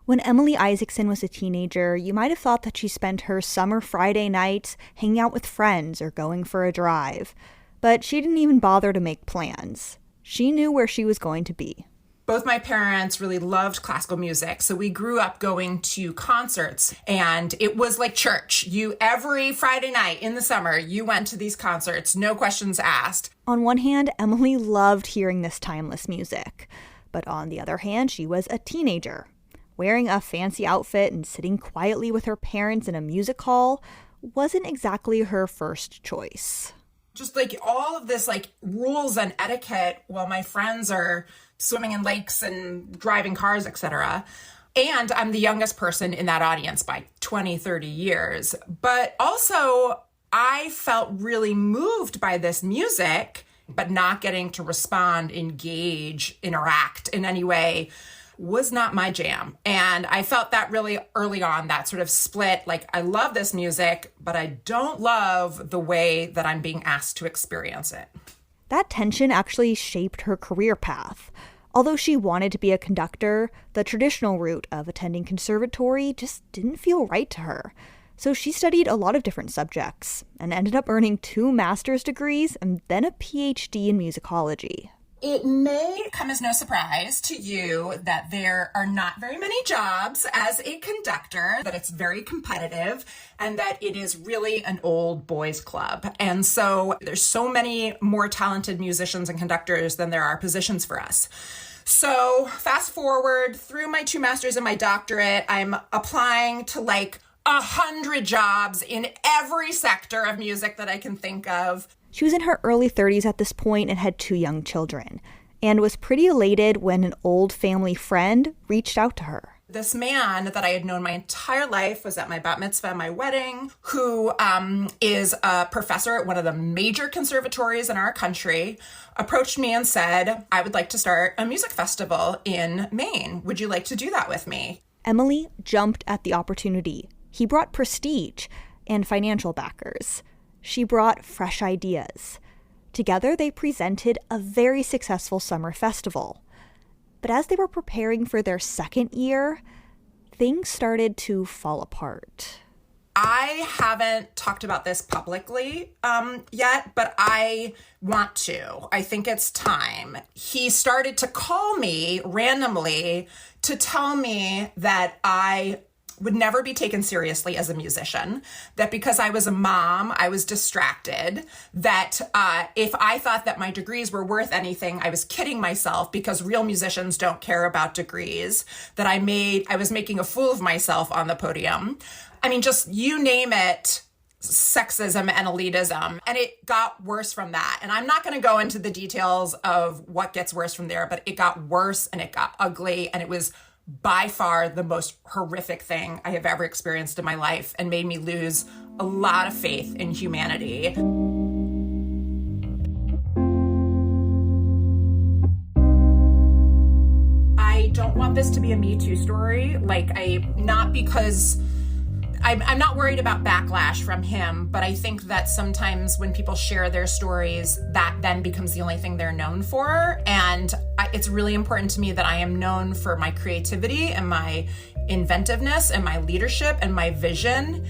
When Emily Isaacson was a teenager, you might have thought that she spent her summer Friday nights hanging out with friends or going for a drive. But she didn't even bother to make plans. She knew where she was going to be. Both my parents really loved classical music, so we grew up going to concerts, and it was like church. Every Friday night in the summer, you went to these concerts, no questions asked. On one hand, Emily loved hearing this timeless music. But on the other hand, she was a teenager. Wearing a fancy outfit and sitting quietly with her parents in a music hall wasn't exactly her first choice. Just like all of this like rules and etiquette while my friends are swimming in lakes and driving cars, etc. And I'm the youngest person in that audience by 20, 30 years. But also, I felt really moved by this music, but not getting to respond, engage, interact in any way was not my jam. And I felt that really early on, that sort of split, like I love this music, but I don't love the way that I'm being asked to experience it. That tension actually shaped her career path. Although she wanted to be a conductor, the traditional route of attending conservatory just didn't feel right to her. So she studied a lot of different subjects and ended up earning 2 master's degrees and then a PhD in musicology. It may come as no surprise to you that there are not very many jobs as a conductor, that it's very competitive, and that it is really an old boys club. And so there's so many more talented musicians and conductors than there are positions for us. So fast forward through my 2 masters and my doctorate, I'm applying to like 100 jobs in every sector of music that I can think of. She was in her early 30s at this point and had 2 young children, and was pretty elated when an old family friend reached out to her. This man that I had known my entire life was at my bat mitzvah and my wedding, who is a professor at one of the major conservatories in our country, approached me and said, I would like to start a music festival in Maine. Would you like to do that with me? Emily jumped at the opportunity. He brought prestige and financial backers. She brought fresh ideas. Together, they presented a very successful summer festival. But as they were preparing for their second year, things started to fall apart. I haven't talked about this publicly yet, but I want to. I think it's time. He started to call me randomly to tell me that I would never be taken seriously as a musician, that because I was a mom, I was distracted, that if I thought that my degrees were worth anything, I was kidding myself because real musicians don't care about degrees, that I was making a fool of myself on the podium. I mean, just you name it, sexism and elitism. And it got worse from that. And I'm not going to go into the details of what gets worse from there, but it got worse and it got ugly, and it was by far the most horrific thing I have ever experienced in my life and made me lose a lot of faith in humanity. I don't want this to be a Me Too story. I'm not worried about backlash from him, but I think that sometimes when people share their stories, that then becomes the only thing they're known for. And it's really important to me that I am known for my creativity and my inventiveness and my leadership and my vision.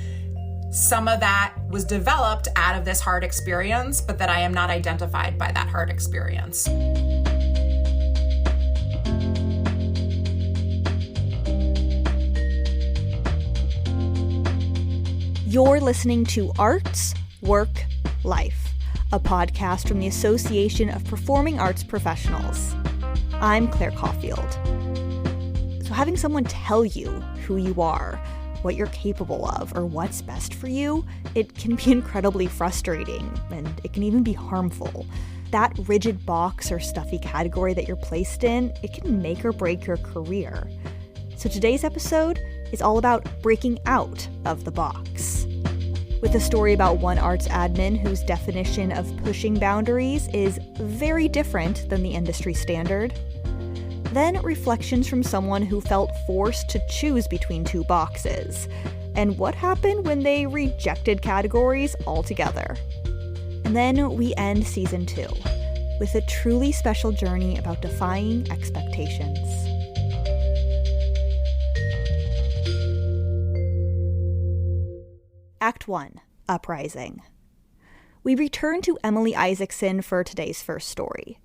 Some of that was developed out of this hard experience, but that I am not identified by that hard experience. You're listening to Arts, Work, Life, a podcast from the Association of Performing Arts Professionals. I'm Claire Caulfield. So having someone tell you who you are, what you're capable of, or what's best for you, it can be incredibly frustrating, and it can even be harmful. That rigid box or stuffy category that you're placed in, it can make or break your career. So today's episode is all about breaking out of the box. With a story about one arts admin whose definition of pushing boundaries is very different than the industry standard. Then reflections from someone who felt forced to choose between 2 boxes, and what happened when they rejected categories altogether. And then we end season 2 with a truly special journey about defying expectations. Act 1, Uprising. We return to Emily Isaacson for today's first story.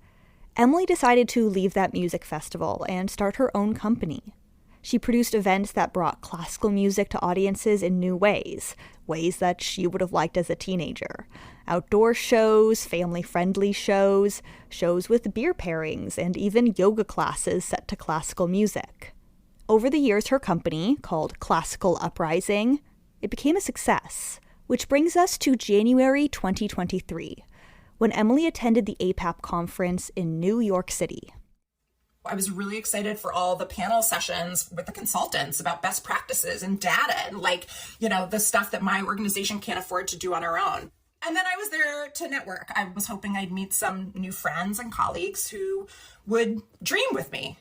Emily decided to leave that music festival and start her own company. She produced events that brought classical music to audiences in new ways that she would have liked as a teenager. Outdoor shows, family-friendly shows, shows with beer pairings, and even yoga classes set to classical music. Over the years, her company, called Classical Uprising, it became a success, which brings us to January 2023, when Emily attended the APAP conference in New York City. I was really excited for all the panel sessions with the consultants about best practices and data and the stuff that my organization can't afford to do on our own. And then I was there to network. I was hoping I'd meet some new friends and colleagues who would dream with me.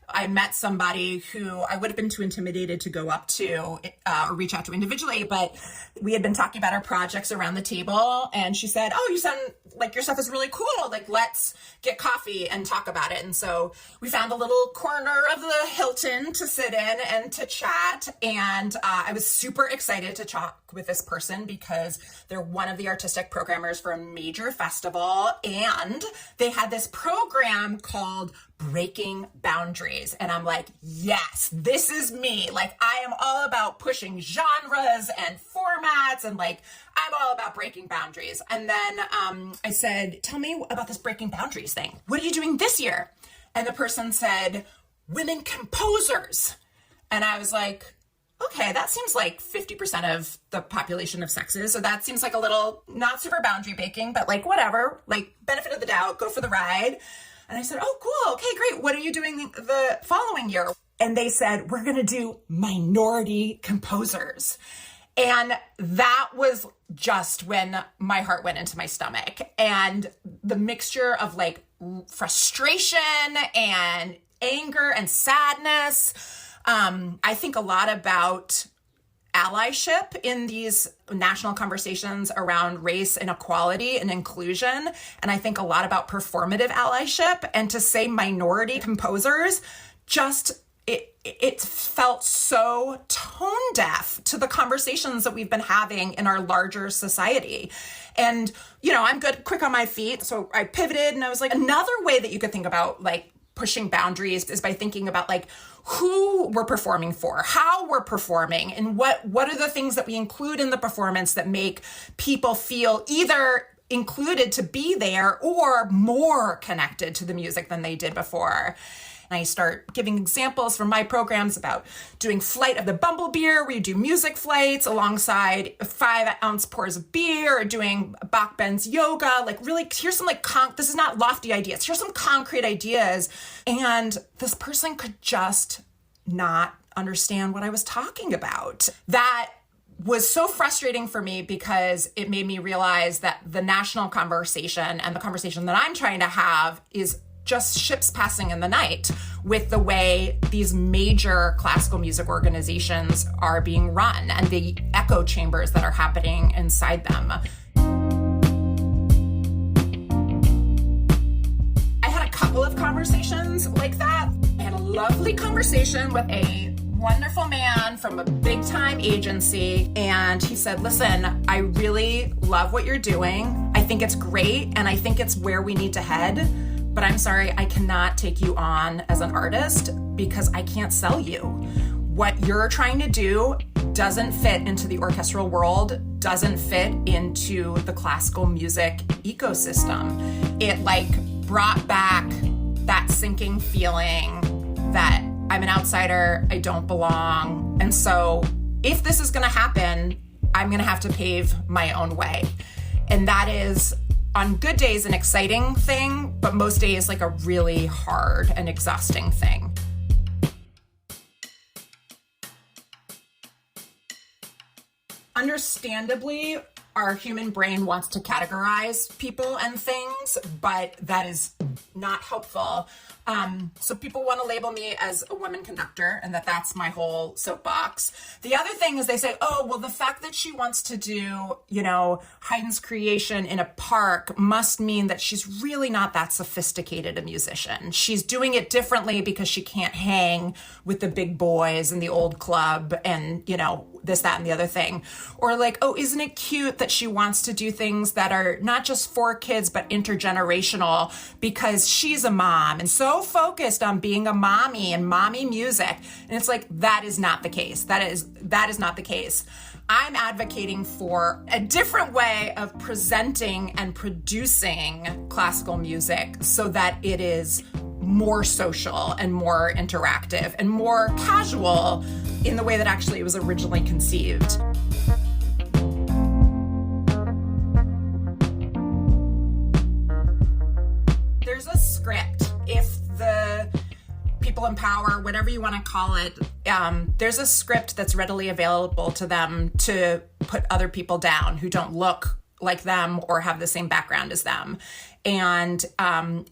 I met somebody who I would have been too intimidated to go up to or reach out to individually, but we had been talking about our projects around the table, and she said, "Oh, you sound like your stuff is really cool. Let's get coffee and talk about it." And so we found a little corner of the Hilton to sit in and to chat. And I was super excited to talk with this person because they're one of the artistic programmers for a major festival, and they had this program called Breaking Boundaries. And I'm like, yes, this is me. I am all about pushing genres and formats, and I'm all about breaking boundaries. And then I said, "Tell me about this breaking boundaries thing. What are you doing this year?" And the person said, "Women composers." And I was like, okay, that seems like 50% of the population of sexes. So that seems like a little not super boundary breaking, but whatever, benefit of the doubt, go for the ride. And I said, "Oh, cool. Okay, great. What are you doing the following year?" And they said, "We're going to do minority composers." And that was just when my heart went into my stomach. And the mixture of frustration and anger and sadness. I think a lot about allyship in these national conversations around race and equality and inclusion. And I think a lot about performative allyship. And to say minority composers, it felt so tone deaf to the conversations that we've been having in our larger society. And, I'm quick on my feet. So I pivoted and I was like, another way that you could think about pushing boundaries is by thinking about who we're performing for, how we're performing, and what are the things that we include in the performance that make people feel either included to be there or more connected to the music than they did before. And I start giving examples from my programs about doing Flight of the Bumblebee, where you do music flights alongside 5-ounce pours of beer, or doing Bach Ben's yoga. Really, here's some this is not lofty ideas. Here's some concrete ideas. And this person could just not understand what I was talking about. That was so frustrating for me because it made me realize that the national conversation and the conversation that I'm trying to have is just ships passing in the night with the way these major classical music organizations are being run and the echo chambers that are happening inside them. I had a couple of conversations like that. I had a lovely conversation with a wonderful man from a big time agency. And he said, "Listen, I really love what you're doing. I think it's great. And I think it's where we need to head. But I'm sorry, I cannot take you on as an artist because I can't sell you. What you're trying to do doesn't fit into the orchestral world, doesn't fit into the classical music ecosystem." It brought back that sinking feeling that I'm an outsider, I don't belong. And so if this is gonna happen, I'm gonna have to pave my own way. And that is, on good days, an exciting thing, but most days a really hard and exhausting thing. Understandably, our human brain wants to categorize people and things, but that is not helpful. So people want to label me as a woman conductor, and that's my whole soapbox. The other thing is they say, "Oh, well, the fact that she wants to do, Haydn's creation in a park must mean that she's really not that sophisticated a musician. She's doing it differently because she can't hang with the big boys and the old club and, this, that, and the other thing. Or like, oh, isn't it cute that she wants to do things that are not just for kids, but intergenerational because she's a mom and so focused on being a mommy and mommy music. And it's like, that is not the case. That is not the case. I'm advocating for a different way of presenting and producing classical music so that it is more social and more interactive and more casual in the way that actually it was originally conceived. There's a script. If the people in power, whatever you want to call it, there's a script that's readily available to them to put other people down who don't look like them or have the same background as them. And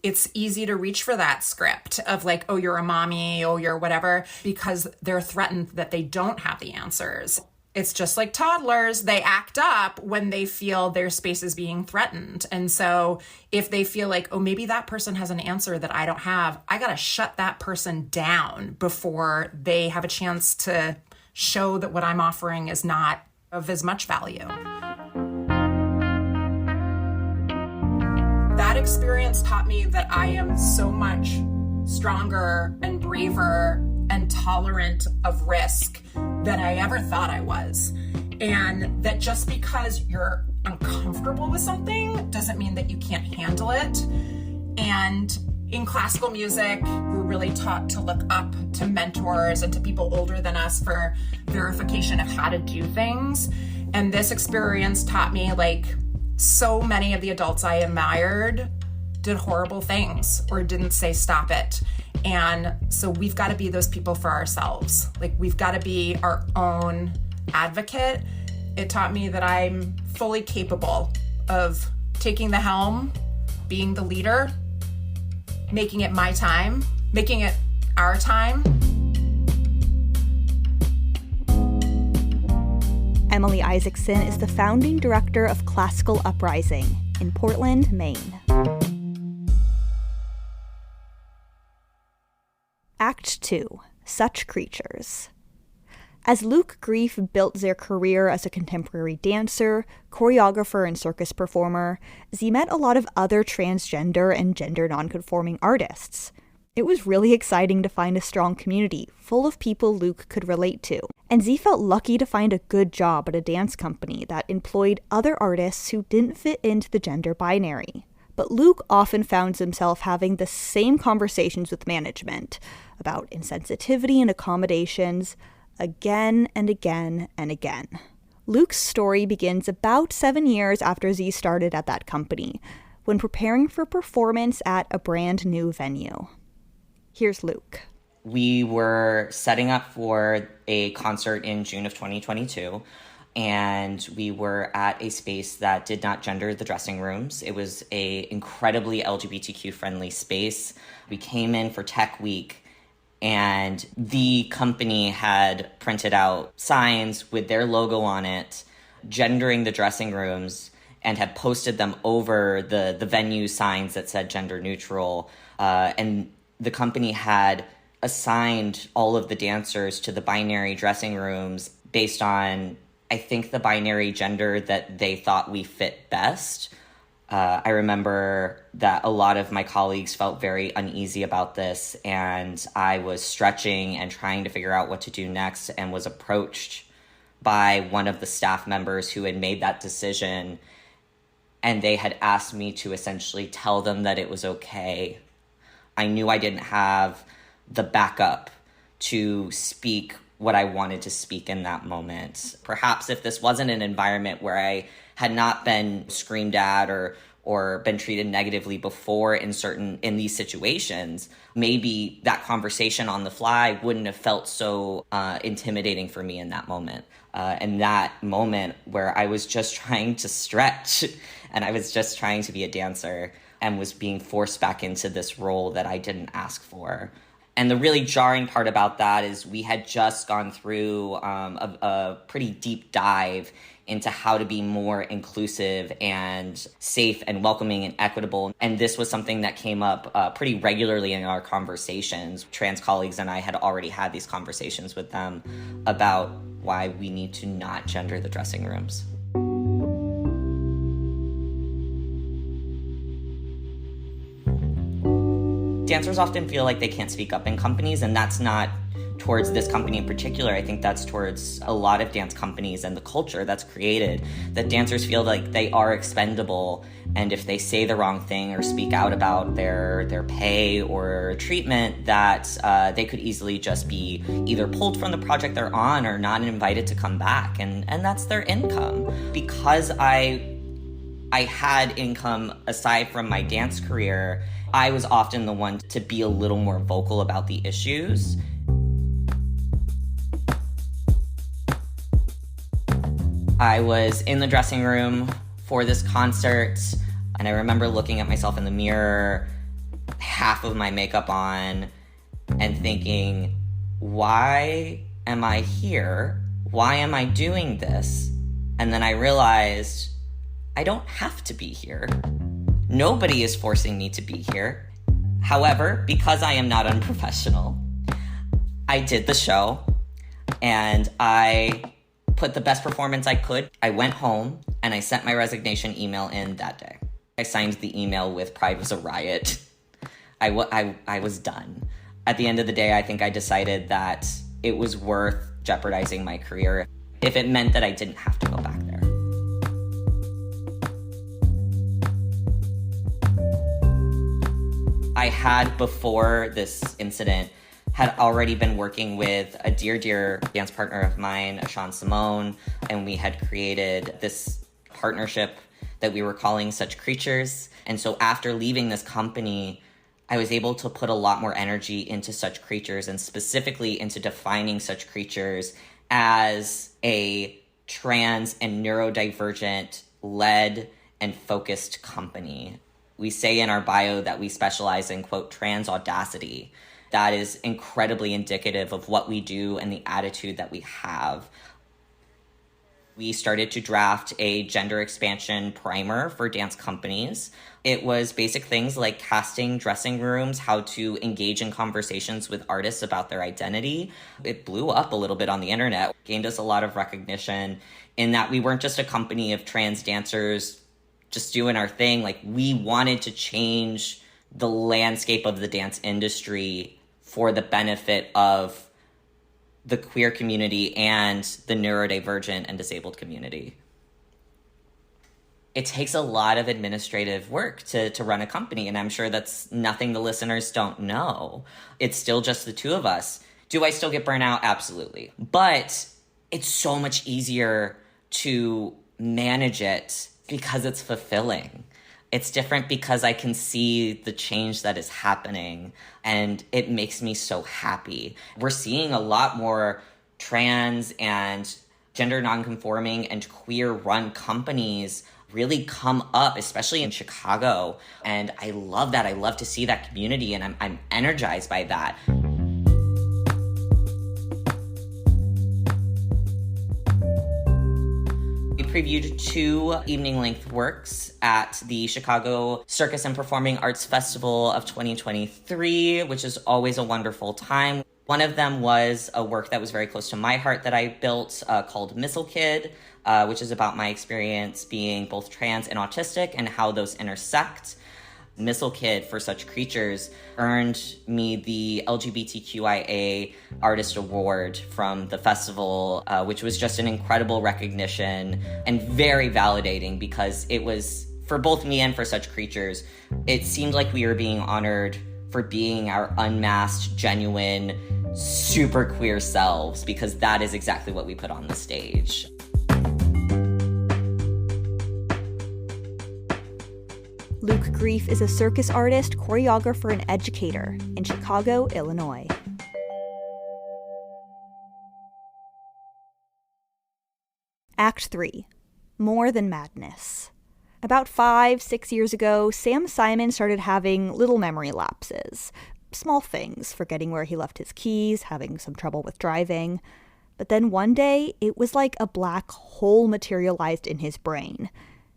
it's easy to reach for that script of like, oh, you're a mommy, oh, you're whatever, because they're threatened that they don't have the answers. It's just like toddlers. They act up when they feel their space is being threatened. And so if they feel like, oh, maybe that person has an answer that I don't have, I got to shut that person down before they have a chance to show that what I'm offering is not of as much value. That experience taught me that I am so much stronger and braver and tolerant of risk than I ever thought I was. And that just because you're uncomfortable with something doesn't mean that you can't handle it. And in classical music, we're really taught to look up to mentors and to people older than us for verification of how to do things. And this experience taught me, like, so many of the adults I admired did horrible things or didn't say stop it. And so we've got to be those people for ourselves. Like, we've got to be our own advocate. It taught me that I'm fully capable of taking the helm, being the leader, making it my time, making it our time. Emily Isaacson is the founding director of Classical Uprising in Portland, Maine. Act 2, Such Creatures. As Luke Greeff built their career as a contemporary dancer, choreographer, and circus performer, he met a lot of other transgender and gender nonconforming artists. It was really exciting to find a strong community full of people Luke could relate to, and Z felt lucky to find a good job at a dance company that employed other artists who didn't fit into the gender binary. But Luke often found himself having the same conversations with management about insensitivity and accommodations again and again and again. Luke's story begins about 7 years after Z started at that company, when preparing for performance at a brand new venue. Here's Luke. We were setting up for a concert in June of 2022. And we were at a space that did not gender the dressing rooms. It was a incredibly LGBTQ-friendly space. We came in for Tech Week, and the company had printed out signs with their logo on it, gendering the dressing rooms, and had posted them over the venue signs that said gender neutral. And the company had assigned all of the dancers to the binary dressing rooms based on, I think, the binary gender that they thought we fit best. I remember that a lot of my colleagues felt very uneasy about this, and I was stretching and trying to figure out what to do next, and was approached by one of the staff members who had made that decision, and they had asked me to essentially tell them that it was okay. I knew I didn't have the backup to speak what I wanted to speak in that moment. Perhaps if this wasn't an environment where I had not been screamed at or been treated negatively before in these situations, maybe that conversation on the fly wouldn't have felt so intimidating for me in that moment. And that moment where I was just trying to stretch and I was just trying to be a dancer and was being forced back into this role that I didn't ask for. And the really jarring part about that is we had just gone through a pretty deep dive into how to be more inclusive and safe and welcoming and equitable. And this was something that came up pretty regularly in our conversations. Trans colleagues and I had already had these conversations with them about why we need to not gender the dressing rooms. Dancers often feel like they can't speak up in companies, and that's not towards this company in particular. I think that's towards a lot of dance companies and the culture that's created, that dancers feel like they are expendable, and if they say the wrong thing or speak out about their pay or treatment, that they could easily just be either pulled from the project they're on or not invited to come back, and that's their income. Because I had income aside from my dance career, I was often the one to be a little more vocal about the issues. I was in the dressing room for this concert, and I remember looking at myself in the mirror, half of my makeup on, and thinking, why am I here? Why am I doing this? And then I realized I don't have to be here. Nobody is forcing me to be here. However, because I am not unprofessional, I did the show and I put the best performance I could. I went home and I sent my resignation email in that day. I signed the email with "Pride was a riot." I was done. At the end of the day, I think I decided that it was worth jeopardizing my career if it meant that I didn't have to go back there. I had, before this incident, had already been working with a dear dance partner of mine, Sean Simone, and we had created this partnership that we were calling Such Creatures. And so after leaving this company, I was able to put a lot more energy into Such Creatures, and specifically into defining Such Creatures as a trans and neurodivergent led and focused company. We say in our bio that we specialize in, quote, trans audacity. That is incredibly indicative of what we do and the attitude that we have. We started to draft a gender expansion primer for dance companies. It was basic things like casting dressing rooms, how to engage in conversations with artists about their identity. It blew up a little bit on the internet, gained us a lot of recognition in that we weren't just a company of trans dancers just doing our thing. Like, we wanted to change the landscape of the dance industry for the benefit of the queer community and the neurodivergent and disabled community. It takes a lot of administrative work to run a company, and I'm sure that's nothing the listeners don't know. It's still just the two of us. Do I still get burnt out? Absolutely. But it's so much easier to manage it because it's fulfilling. It's different because I can see the change that is happening, and it makes me so happy. We're seeing a lot more trans and gender nonconforming and queer-run companies really come up, especially in Chicago. And I love that. I love to see that community, and I'm energized by that. Previewed 2 evening-length works at the Chicago Circus and Performing Arts Festival of 2023, which is always a wonderful time. One of them was a work that was very close to my heart that I built called Missile Kid, which is about my experience being both trans and autistic and how those intersect. Missile Kid for Such Creatures earned me the LGBTQIA Artist Award from the festival, which was just an incredible recognition and very validating, because it was, for both me and for Such Creatures, it seemed like we were being honored for being our unmasked, genuine, super queer selves, because that is exactly what we put on the stage. Luke Greeff is a circus artist, choreographer, and educator in Chicago, Illinois. Act 3. More Than Madness. About 5-6 years ago, Sam Simon started having little memory lapses. Small things, forgetting where he left his keys, having some trouble with driving. But then one day, it was like a black hole materialized in his brain,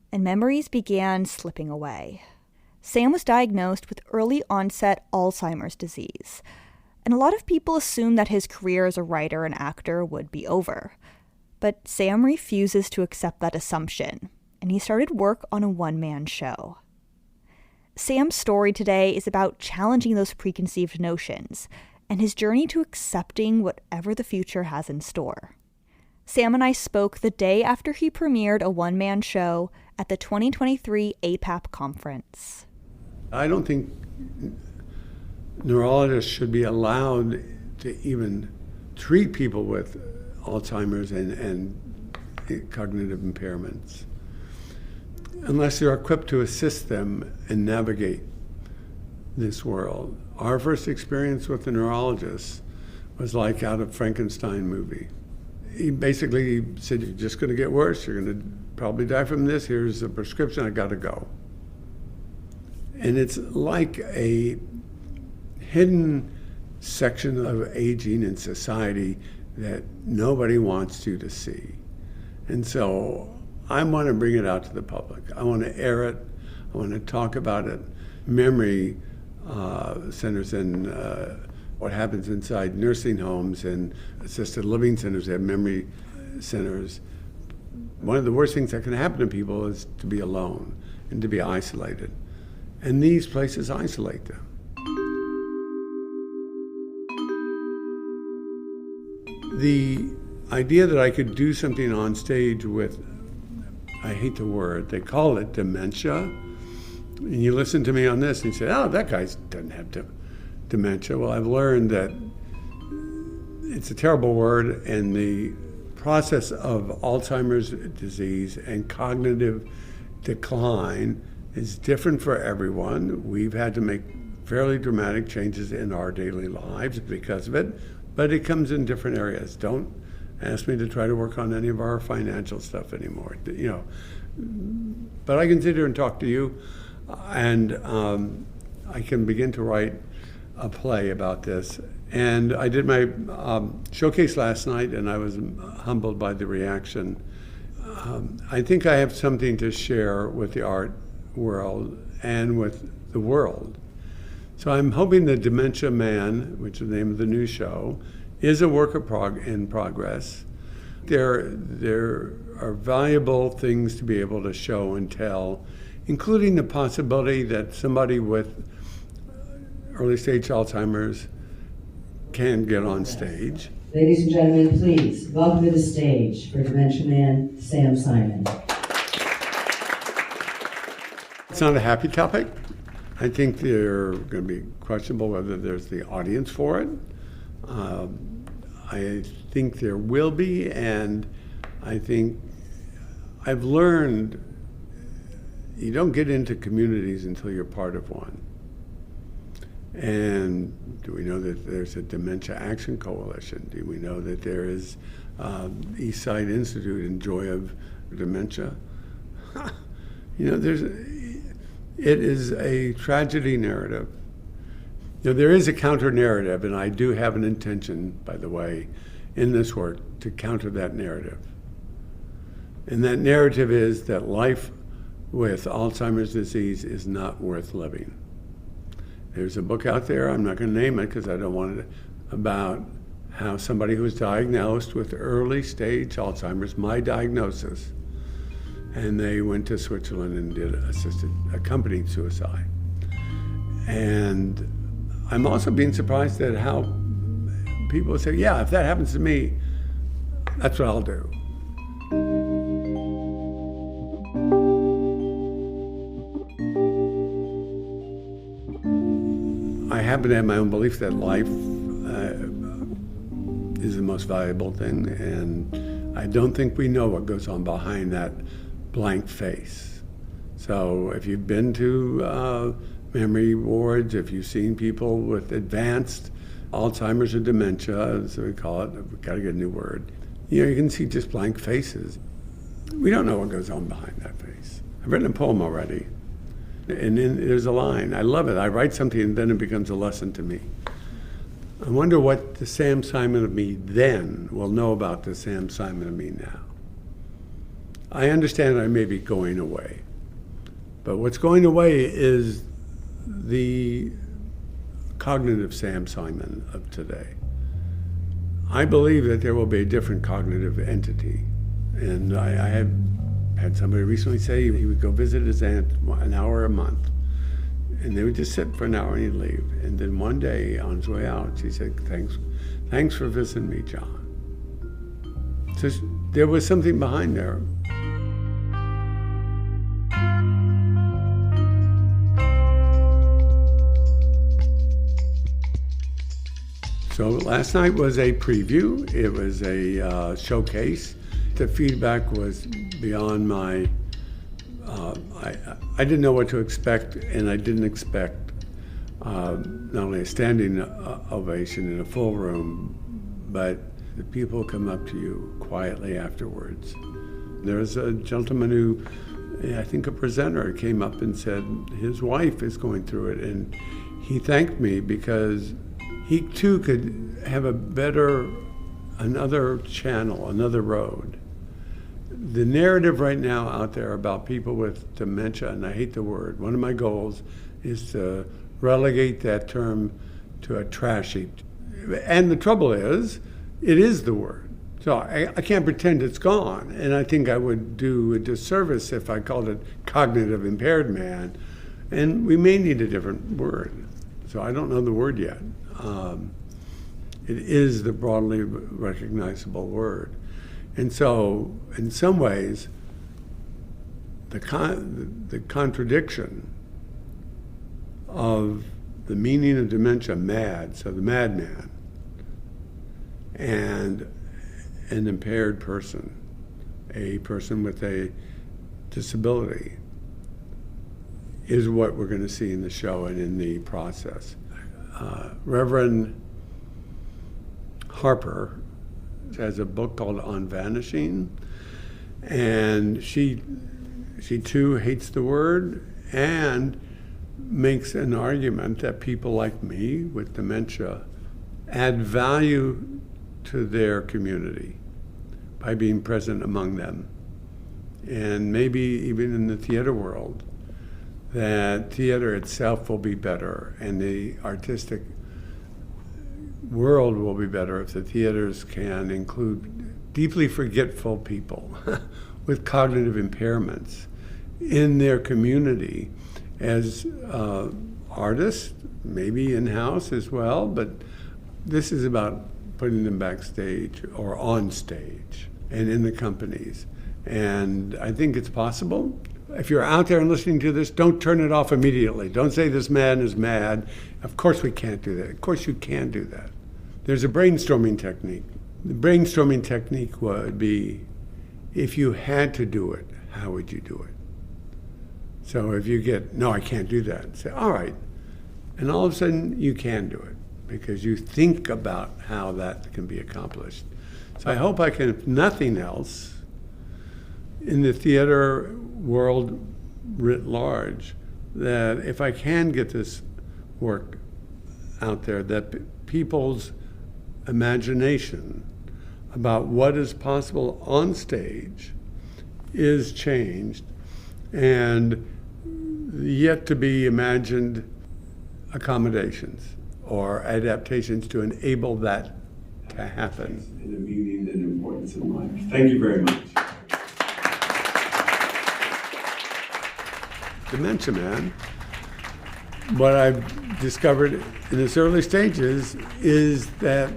and memories began slipping away. Sam was diagnosed with early onset Alzheimer's disease, and a lot of people assumed that his career as a writer and actor would be over. But Sam refuses to accept that assumption, and he started work on a one-man show. Sam's story today is about challenging those preconceived notions and his journey to accepting whatever the future has in store. Sam and I spoke the day after he premiered a one-man show at the 2023 APAP conference. I don't think neurologists should be allowed to even treat people with Alzheimer's and cognitive impairments unless they're equipped to assist them and navigate this world. Our first experience with the neurologist was like out of Frankenstein movie. He basically said, "You're just going to get worse. You're going to probably die from this. Here's a prescription. I got to go." And it's like a hidden section of aging in society that nobody wants you to see. And so I want to bring it out to the public. I want to air it. I want to talk about it. Memory centers and what happens inside nursing homes and assisted living centers, they have memory centers. One of the worst things that can happen to people is to be alone and to be isolated. And these places isolate them. The idea that I could do something on stage with, I hate the word, they call it dementia. And you listen to me on this and you say, "Oh, that guy doesn't have dementia." Well, I've learned that it's a terrible word, and the process of Alzheimer's disease and cognitive decline is different for everyone. We've had to make fairly dramatic changes in our daily lives because of it, but it comes in different areas. Don't ask me to try to work on any of our financial stuff anymore, But I can sit here and talk to you, and I can begin to write a play about this. And I did my showcase last night, and I was humbled by the reaction. I think I have something to share with the art world and with the world. So I'm hoping that Dementia Man, which is the name of the new show, is a work in progress. There are valuable things to be able to show and tell, including the possibility that somebody with early stage Alzheimer's can get on stage. Ladies and gentlemen, please welcome to the stage for Dementia Man, Sam Simon. It's not a happy topic. I think they're going to be questionable whether there's the audience for it. I think there will be, and I think I've learned you don't get into communities until you're part of one. And do we know that there's a Dementia Action Coalition? Do we know that there is East Side Institute in Joy of Dementia? It is a tragedy narrative. There is a counter narrative, and I do have an intention, by the way, in this work to counter that narrative. And that narrative is that life with Alzheimer's disease is not worth living. There's a book out there, I'm not going to name it because I don't want it, about how somebody who was diagnosed with early stage Alzheimer's, my diagnosis, and they went to Switzerland and did accompanied suicide. And I'm also being surprised at how people say, yeah, if that happens to me, that's what I'll do. I happen to have my own belief that life is the most valuable thing, and I don't think we know what goes on behind that blank face. So if you've been to memory wards, if you've seen people with advanced Alzheimer's or dementia, as we call it, we've got to get a new word, you can see just blank faces. We don't know what goes on behind that face. I've written a poem already, and then there's a line. I love it. I write something and then it becomes a lesson to me. I wonder what the Sam Simon of me then will know about the Sam Simon of me now. I understand I may be going away, but what's going away is the cognitive Sam Simon of today. I believe that there will be a different cognitive entity. And I have had somebody recently say he would go visit his aunt an hour a month. And they would just sit for an hour and he'd leave. And then one day on his way out, she said, thanks for visiting me, John. So there was something behind there. So last night was a preview. It was a showcase. The feedback was beyond my, I didn't know what to expect, and I didn't expect not only a standing ovation in a full room, but the people come up to you quietly afterwards. There's a gentleman who, I think a presenter, came up and said his wife is going through it, and he thanked me because he too could have another channel, another road. The narrative right now out there about people with dementia, and I hate the word, one of my goals is to relegate that term to a trash heap. And the trouble is, it is the word. So I can't pretend it's gone. And I think I would do a disservice if I called it cognitive impaired man. And we may need a different word. So I don't know the word yet. It is the broadly recognizable word. And so, in some ways, the contradiction of the meaning of dementia, mad, so the madman, and an impaired person, a person with a disability, is what we're going to see in the show and in the process. Reverend Harper has a book called On Vanishing, and she too hates the word and makes an argument that people like me with dementia add value to their community by being present among them. And maybe even in the theater world, that theater itself will be better and the artistic world will be better if the theaters can include deeply forgetful people with cognitive impairments in their community as artists, maybe in-house as well, but this is about putting them backstage or on stage and in the companies. And I think it's possible. If you're out there and listening to this, don't turn it off immediately. Don't say this man is mad. Of course we can't do that. Of course you can do that. There's a brainstorming technique. The brainstorming technique would be, if you had to do it, how would you do it? So if you get, no, I can't do that, say, all right. And all of a sudden you can do it because you think about how that can be accomplished. So I hope I can, if nothing else, in the theater world writ large, that if I can get this work out there, that people's imagination about what is possible on stage is changed, and yet to be imagined accommodations or adaptations to enable that to happen. And the meaning and importance in life. Thank you very much. Dementia Man, what I've discovered in its early stages is that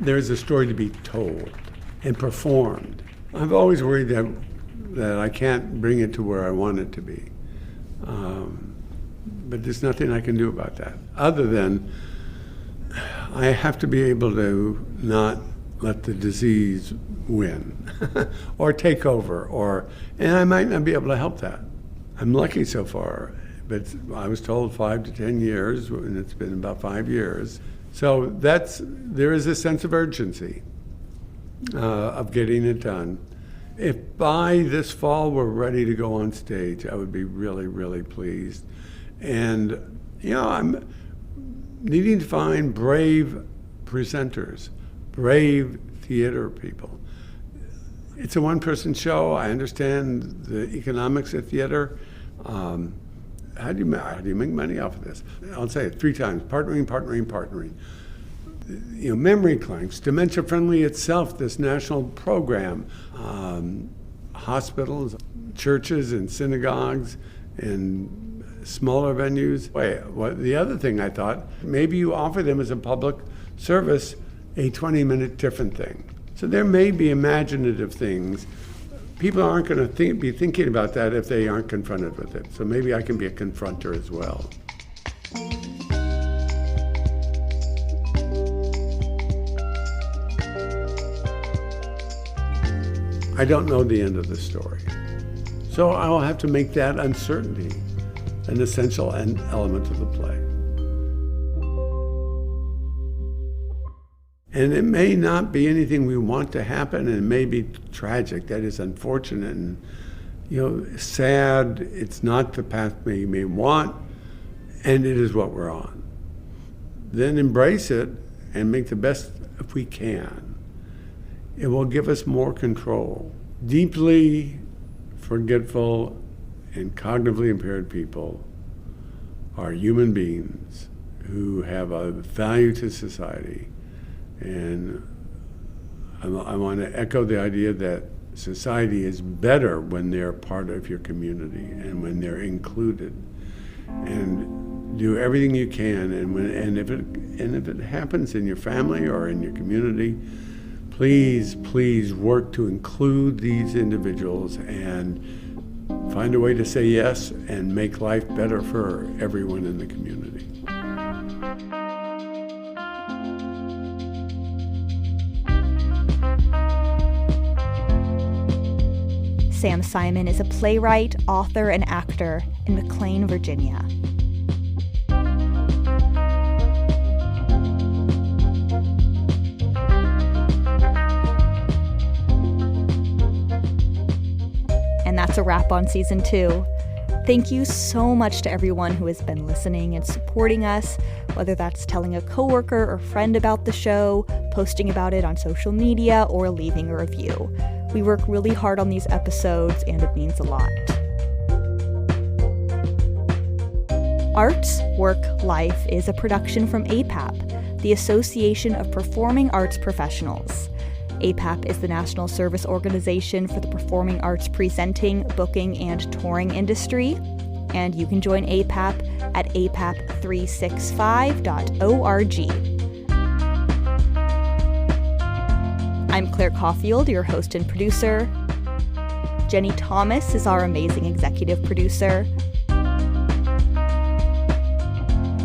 there's a story to be told and performed. I've always worried that I can't bring it to where I want it to be. But there's nothing I can do about that, other than I have to be able to not let the disease win or take over, and I might not be able to help that. I'm lucky so far, but I was told 5 to 10 years, and it's been about 5 years. So there is a sense of urgency of getting it done. If by this fall we're ready to go on stage, I would be really, really pleased. And, I'm needing to find brave presenters, brave theater people. It's a one-person show. I understand the economics of theater. How do you make money off of this? I'll say it 3 times, partnering. memory clinics, Dementia Friendly itself, this national program, hospitals, churches and synagogues and smaller venues. The other thing I thought, maybe you offer them as a public service a 20-minute different thing. So there may be imaginative things. People aren't going to be thinking about that if they aren't confronted with it. So maybe I can be a confronter as well. I don't know the end of the story. So I'll have to make that uncertainty an essential element of the play. And it may not be anything we want to happen, and it may be tragic. That is unfortunate and, sad. It's not the path we may want, and it is what we're on. Then embrace it and make the best if we can. It will give us more control. Deeply forgetful and cognitively impaired people are human beings who have a value to society. And I want to echo the idea that society is better when they're part of your community and when they're included. And do everything you can. And if it happens in your family or in your community, please work to include these individuals and find a way to say yes and make life better for everyone in the community. Sam Simon is a playwright, author, and actor in McLean, Virginia. And that's a wrap on season 2. Thank you so much to everyone who has been listening and supporting us, whether that's telling a coworker or friend about the show, posting about it on social media, or leaving a review. We work really hard on these episodes, and it means a lot. Arts, Work, Life is a production from APAP, the Association of Performing Arts Professionals. APAP is the national service organization for the performing arts presenting, booking, and touring industry, and you can join APAP at apap365.org. I'm Claire Caulfield, your host and producer. Jenny Thomas is our amazing executive producer.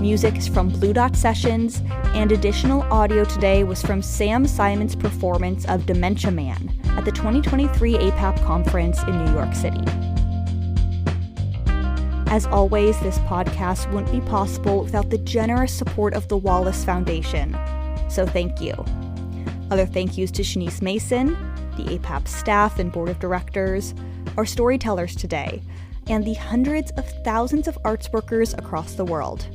Music is from Blue Dot Sessions, and additional audio today was from Sam Simon's performance of Dementia Man at the 2023 APAP conference in New York City. As always, this podcast wouldn't be possible without the generous support of the Wallace Foundation, so thank you. Other thank yous to Shanice Mason, the APAP staff and board of directors, our storytellers today, and the hundreds of thousands of arts workers across the world.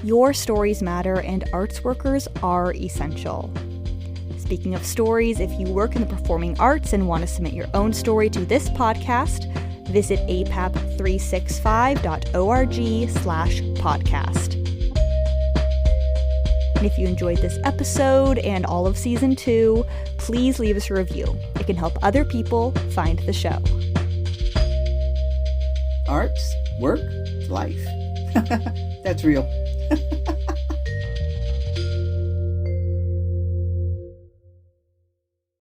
Your stories matter, and arts workers are essential. Speaking of stories, if you work in the performing arts and want to submit your own story to this podcast, visit apap365.org/podcast. And if you enjoyed this episode and all of season 2, please leave us a review. It can help other people find the show. Arts, work, life. That's real.